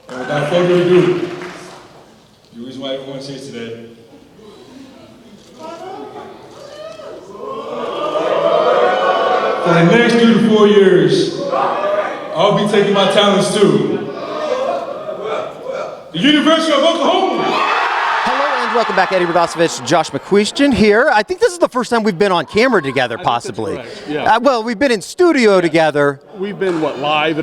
Without further ado, the reason why everyone's here today. For the next 3 to 4 years, I'll be taking my talents to the University of Oklahoma. Welcome back, Eddie Radosevich, Josh McQuestion here. I think this is the first time we've been on camera together, possibly. Yeah. Well, we've been in studio together. We've been, live?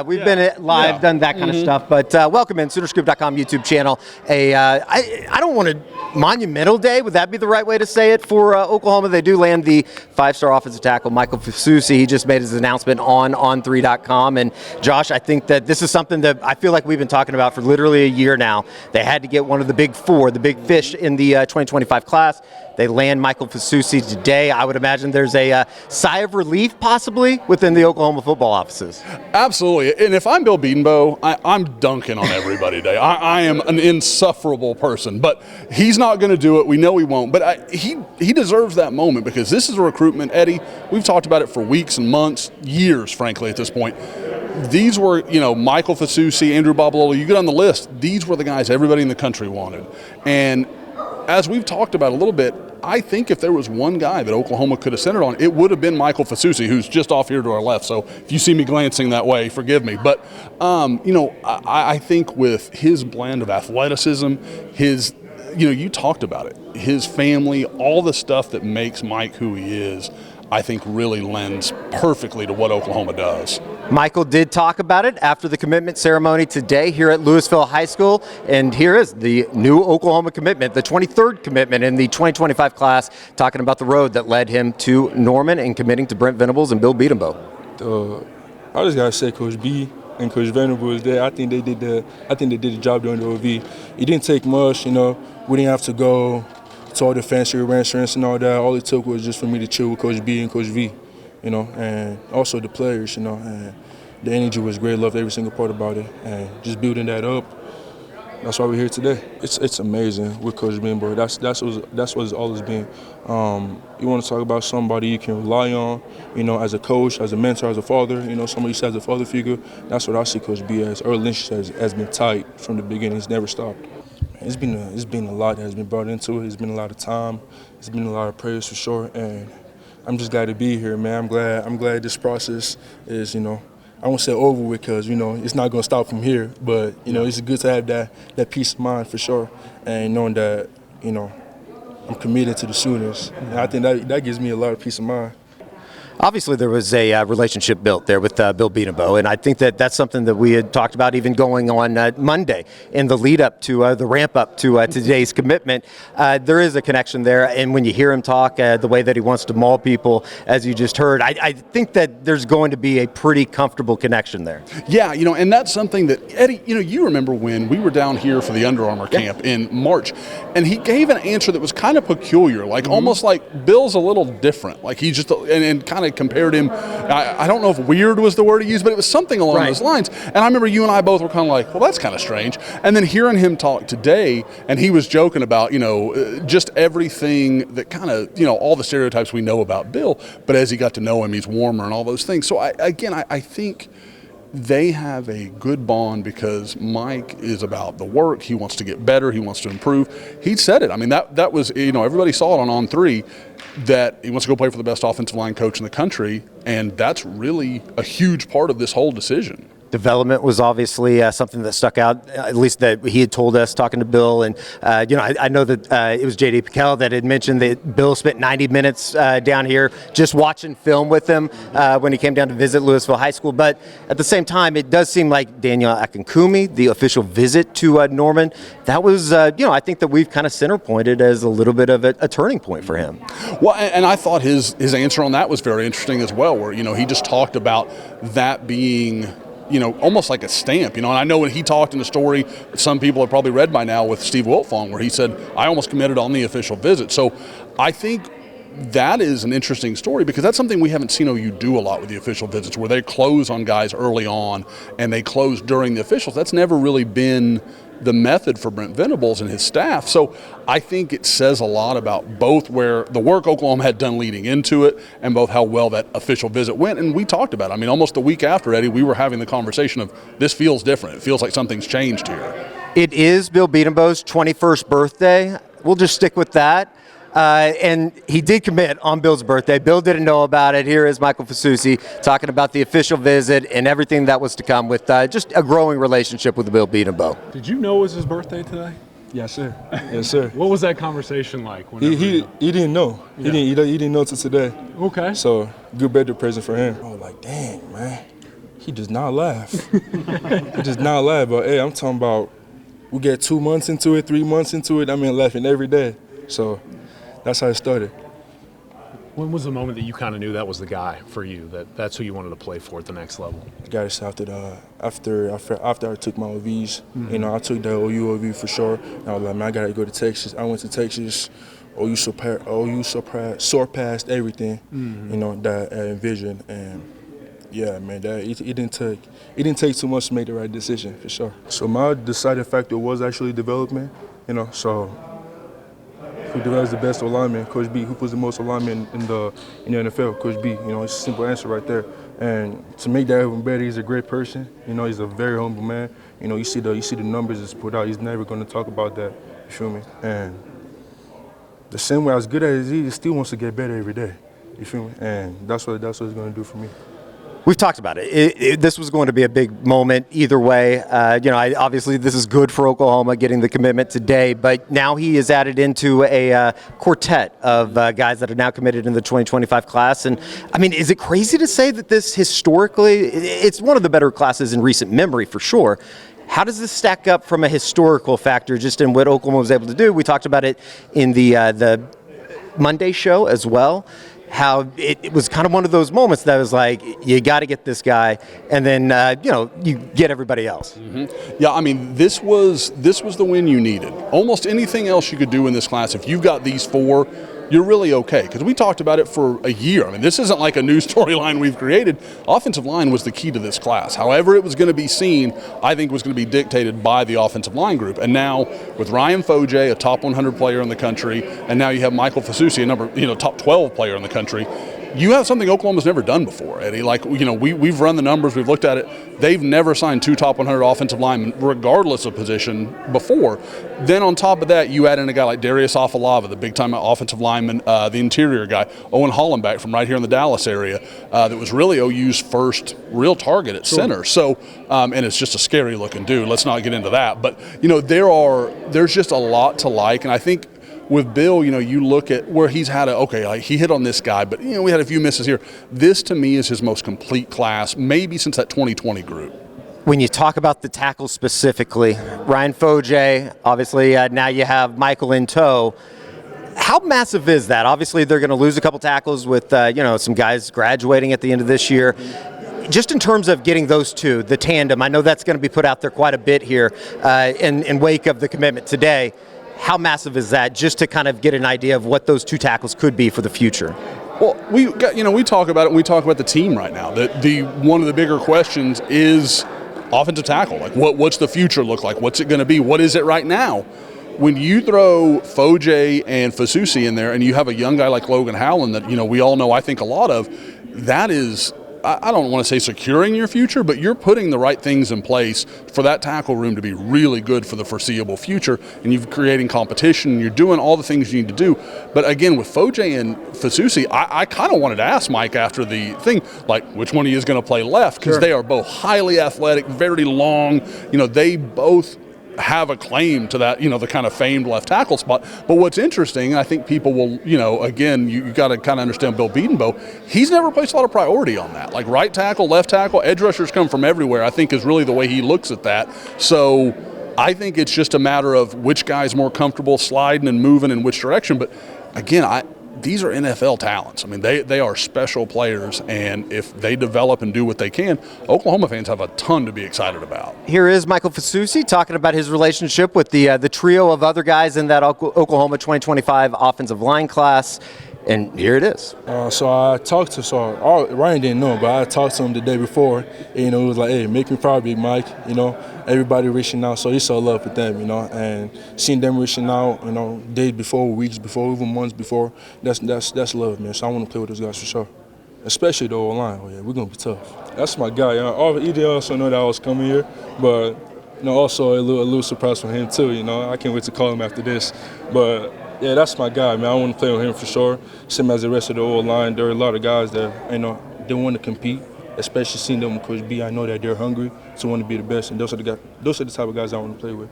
We've been live, done that kind of stuff. But welcome in, SoonerScoop.com YouTube channel. I don't want a monumental day. Would that be the right way to say it for Oklahoma? They do land the 5-star offensive tackle, Michael Fasusi. He just made his announcement on on3.com. And Josh, I think that this is something that I feel like we've been talking about for literally a year now. They had to get one of the big four, the big fish in the 2025 class. They land Michael Fasusi today. I would imagine there's a sigh of relief possibly within the Oklahoma football offices. Absolutely. And if I'm Bill Bedenbaugh, I'm dunking on everybody today. I am an insufferable person, but he's not going to do it. We know he won't. But he deserves that moment because this is a recruitment, Eddie. We've talked about it for weeks and months, years, frankly, at this point. These were, Michael Fasusi, Andrew Babalola, you get on the list, these were the guys everybody in the country wanted. And as we've talked about a little bit, I think if there was one guy that Oklahoma could have centered on, it would have been Michael Fasusi, who's just off here to our left. So if you see me glancing that way, forgive me. But, I think with his blend of athleticism, his, you talked about it, his family, all the stuff that makes Mike who he is, I think really lends perfectly to what Oklahoma does. Michael did talk about it after the commitment ceremony today here at Lewisville High School, and here is the new Oklahoma commitment, the 23rd commitment in the 2025 class, talking about the road that led him to Norman and committing to Brent Venables and Bill Bedenbaugh. I just gotta say, Coach B and Coach Venables there. I think they did the job during the OV. It didn't take much, we didn't have to go to all the fancy arrangements and all that. All it took was just for me to chill with Coach B and Coach V, and also the players, and the energy was great. Loved every single part about it, and just building that up. That's why we're here today. It's amazing with Coach Bedenbaugh. That's what it's always been. You want to talk about somebody you can rely on, as a coach, as a mentor, as a father. Somebody who has a father figure. That's what I see Coach B as. Our relationship has been tight from the beginning. It's never stopped. It's been a lot that has been brought into it. It's been a lot of time. It's been a lot of prayers for sure, and I'm just glad to be here, man. I'm glad this process is, I won't say over with because, it's not going to stop from here. But, it's good to have that peace of mind for sure. And knowing that, I'm committed to the Sooners. And I think that gives me a lot of peace of mind. Obviously, there was a relationship built there with Bill Bedenbaugh, and I think that that's something that we had talked about even going on Monday in the lead up to the ramp up to today's commitment. There is a connection there, and when you hear him talk, the way that he wants to maul people, as you just heard, I think that there's going to be a pretty comfortable connection there. Yeah, and that's something that, Eddie, you remember when we were down here for the Under Armour camp in March, and he gave an answer that was kind of peculiar, like almost like Bill's a little different, like he just, and kind of compared him, I don't know if weird was the word he used, but it was something along those lines. And I remember you and I both were kind of like, well, that's kind of strange. And then hearing him talk today, and he was joking about, just everything that kind of, all the stereotypes we know about Bill, but as he got to know him, he's warmer and all those things. So I think they have a good bond because Mike is about the work. He wants to get better. He wants to improve. He said it. I mean, that was, everybody saw it on 3 that he wants to go play for the best offensive line coach in the country, and that's really a huge part of this whole decision. Development was obviously something that stuck out, at least that he had told us talking to Bill. And, I know that it was J.D. Pickell that had mentioned that Bill spent 90 minutes down here just watching film with him when he came down to visit Lewisville High School. But at the same time, it does seem like Daniel Akinkumi, the official visit to Norman, that was, I think that we've kind of center pointed as a little bit of a turning point for him. Well, and I thought his answer on that was very interesting as well, where, he just talked about that being almost like a stamp, and I know when he talked in the story, some people have probably read by now with Steve Wiltfong, where he said, I almost committed on the official visit. So I think that is an interesting story because that's something we haven't seen OU do a lot with the official visits, where they close on guys early on and they close during the officials. That's never really been the method for Brent Venables and his staff. So I think it says a lot about both where the work Oklahoma had done leading into it and both how well that official visit went. And we talked about it. I mean, almost a week after, Eddie, we were having the conversation of this feels different. It feels like something's changed here. It is Bill Bedenbaugh's 21st birthday. We'll just stick with that. And he did commit on Bill's birthday. Bill didn't know about it. Here is Michael Fasusi talking about the official visit and everything that was to come with just a growing relationship with Bill Bedenbaugh. Did you know it was his birthday today? Yes, sir. Yes, sir. What was that conversation like? He didn't know. Yeah. He didn't know till today. Okay. So good birthday present for him. I was like, dang, man. He does not laugh. He does not laugh. But hey, I'm talking about we get 2 months into it, 3 months into it. I mean, laughing every day. So that's how it started. When was the moment that you kind of knew that was the guy for you, that's who you wanted to play for at the next level? Guys, after I took my OVs, you know, I took the OU OV for sure. And I was like, man, I gotta go to Texas. I went to Texas. OU surpassed everything, you know, that I envisioned. And yeah, man, it didn't take too much to make the right decision for sure. So my deciding factor was actually development, you know. So who develops the best alignment? Coach B. Who puts the most alignment in the NFL? Coach B. You know, it's a simple answer right there. And to make that even better, he's a great person. You know, he's a very humble man. You know, you see the numbers that's put out. He's never going to talk about that. You feel me? And the same way, as good as he still wants to get better every day. You feel me? And that's what it's going to do for me. We've talked about it. This was going to be a big moment either way. You know, obviously this is good for Oklahoma getting the commitment today, but now he is added into a quartet of guys that are now committed in the 2025 class. And I mean, is it crazy to say that this historically, it's one of the better classes in recent memory for sure. How does this stack up from a historical factor just in what Oklahoma was able to do? We talked about it in the Monday show as well. How it was kind of one of those moments that was like, you got to get this guy, and then you know, you get everybody else. Mm-hmm. Yeah, I mean, this was the win you needed. Almost anything else you could do in this class, if you've got these four, you're really okay. Because we talked about it for a year. I mean, this isn't like a new storyline we've created. Offensive line was the key to this class. However it was going to be seen, I think was going to be dictated by the offensive line group. And now with Ryan Foje, a top 100 player in the country, and now you have Michael Fasusi, a top 12 player in the country, you have something Oklahoma's never done before, Eddie. Like, you know, we've run the numbers, we've looked at it. They've never signed two top 100 offensive linemen, regardless of position, before. Then on top of that, you add in a guy like Darius Afalava, the big-time offensive lineman, the interior guy, Owen Hollenbach from right here in the Dallas area, that was really OU's first real target at center. So, and it's just a scary-looking dude. Let's not get into that. But, you know, there's just a lot to like, and I think with Bill, you know, you look at where he's had he hit on this guy, but, you know, we had a few misses here. This, to me, is his most complete class, maybe since that 2020 group. When you talk about the tackles specifically, Ryan Foje, obviously now you have Michael in tow. How massive is that? Obviously, they're going to lose a couple tackles with, some guys graduating at the end of this year. Just in terms of getting those two, the tandem, I know that's going to be put out there quite a bit here in wake of the commitment today. How massive is that, just to kind of get an idea of what those two tackles could be for the future? Well, we talk about it, and we talk about the team right now. One of the bigger questions is offensive tackle. Like, what's the future look like? What's it going to be? What is it right now? When you throw Foje and Fasusi in there, and you have a young guy like Logan Howland that, you know, we all know, I think, a lot of, that is, I don't want to say securing your future, but you're putting the right things in place for that tackle room to be really good for the foreseeable future, and you're creating competition, and you're doing all the things you need to do. But again, with Foje and Fasusi, I kind of wanted to ask Mike after the thing, like, which one of you is going to play left? Because They are both highly athletic, very long. You know, they both have a claim to that, you know, the kind of famed left tackle spot. But what's interesting, I think people will, you know, again, you got to kind of understand Bill Bedenbaugh, he's never placed a lot of priority on that. Like right tackle, left tackle, edge rushers come from everywhere, I think is really the way he looks at that. So I think it's just a matter of which guy's more comfortable sliding and moving in which direction. But again, these are NFL talents. I mean, they are special players, and if they develop and do what they can, Oklahoma fans have a ton to be excited about. Here is Michael Fasusi talking about his relationship with the trio of other guys in that Oklahoma 2025 offensive line class. and here it is. So I talked to Ryan didn't know, but I talked to him the day before. And, you know, he was like, "Hey, make me proud, Big Mike." You know, everybody reaching out, so he saw love with them. You know, and seeing them reaching out, you know, days before, weeks before, even months before, that's love, man. So I want to play with those guys for sure, especially the O-line. Oh yeah, we're gonna be tough. That's my guy. He did also know that I was coming here, but you know, also a little surprise from him too. You know, I can't wait to call him after this, but. Yeah, that's my guy, man. I want to play with him for sure. Same as the rest of the O-line. There are a lot of guys that, you know, they want to compete, especially seeing them with Coach B. I know that they're hungry to want to be the best, and those are the type of guys I want to play with.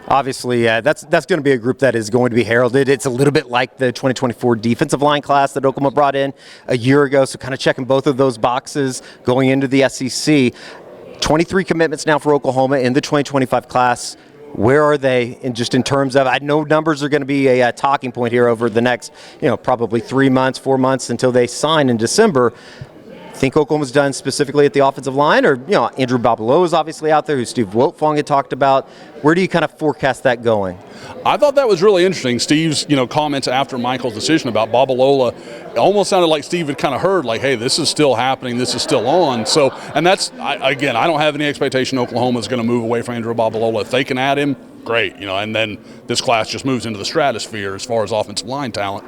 Obviously, that's going to be a group that is going to be heralded. It's a little bit like the 2024 defensive line class that Oklahoma brought in a year ago, so kind of checking both of those boxes going into the SEC. 23 commitments now for Oklahoma in the 2025 class. Where are they in terms of, I know numbers are going to be a talking point here over the next, probably 3 months, 4 months until they sign in December. Think Oklahoma's done specifically at the offensive line, or, Andrew Babalola is obviously out there, who Steve Wiltfong had talked about. Where do you kind of forecast that going? I thought that was really interesting. Steve's, comments after Michael's decision about Babalola, it almost sounded like Steve had kind of heard, like, hey, this is still happening, this is still on. So, and that's, I don't have any expectation Oklahoma's going to move away from Andrew Babalola. If they can add him, great, and then this class just moves into the stratosphere as far as offensive line talent.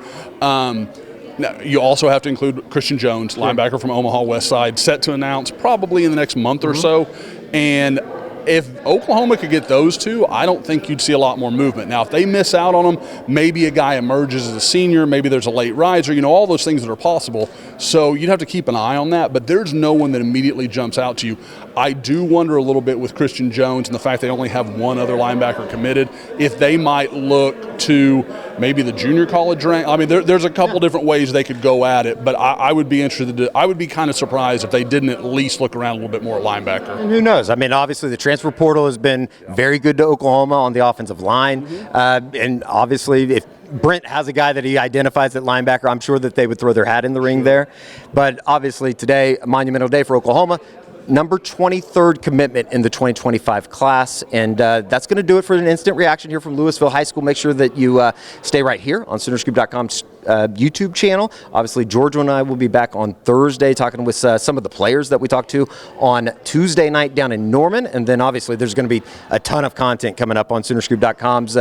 Now, you also have to include Christian Jones, linebacker from Omaha West Side, set to announce probably in the next month or so. And if Oklahoma could get those two, I don't think you'd see a lot more movement. Now, if they miss out on them, maybe a guy emerges as a senior, maybe there's a late riser, all those things that are possible. So you'd have to keep an eye on that, but there's no one that immediately jumps out to you. I do wonder a little bit with Christian Jones and the fact they only have one other linebacker committed, if they might look to maybe the junior college rank. I mean, there's a couple different ways they could go at it, but I would be interested I would be kind of surprised if they didn't at least look around a little bit more at linebacker. And who knows? I mean, obviously the transfer portal has been very good to Oklahoma on the offensive line. And obviously if Brent has a guy that he identifies at linebacker, I'm sure that they would throw their hat in the ring there. But obviously today, a monumental day for Oklahoma. Number 23rd commitment in the 2025 class, and that's going to do it for an instant reaction here from Lewisville High School. Make sure that you stay right here on SoonerScoop.com's YouTube channel. Obviously, Georgia and I will be back on Thursday talking with some of the players that we talked to on Tuesday night down in Norman, and then obviously there's going to be a ton of content coming up on SoonerScoop.com's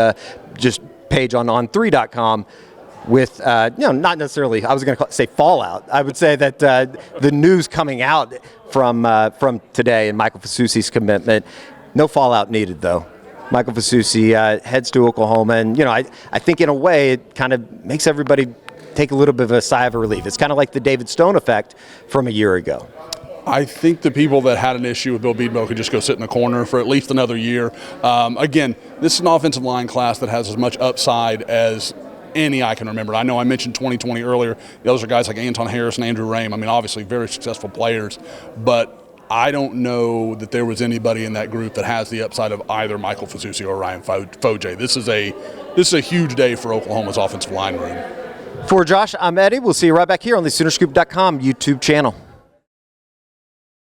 just page on on3.com. With, not necessarily, I was going to say fallout. I would say that the news coming out from today and Michael Fasusi's commitment, no fallout needed, though. Michael Fasusi heads to Oklahoma, and, I think in a way it kind of makes everybody take a little bit of a sigh of relief. It's kind of like the David Stone effect from a year ago. I think the people that had an issue with Bill Beadmo could just go sit in the corner for at least another year. Again, this is an offensive line class that has as much upside as any I can remember. I know I mentioned 2020 earlier. Those are guys like Anton Harris and Andrew Rame. I mean, obviously very successful players, but I don't know that there was anybody in that group that has the upside of either Michael Fasusi or Ryan Foje. This is a huge day for Oklahoma's offensive line room. For Josh, I'm Eddie. We'll see you right back here on the SoonerScoop.com YouTube channel.